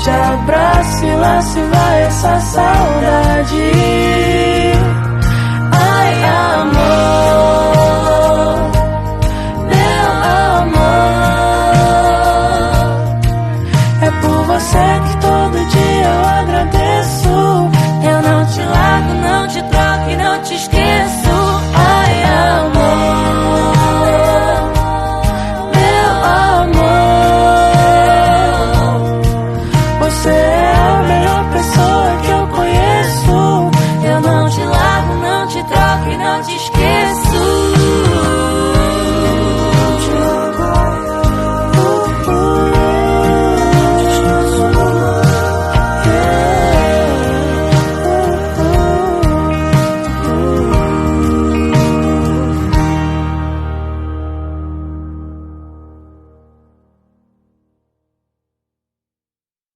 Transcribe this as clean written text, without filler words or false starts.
te abraço e lá se vai essa saudade. Ai, amor, meu amor, é por você que todo dia eu agradeço. Eu não te largo, não te troco e não te esqueço. Ai, amor, meu amor, você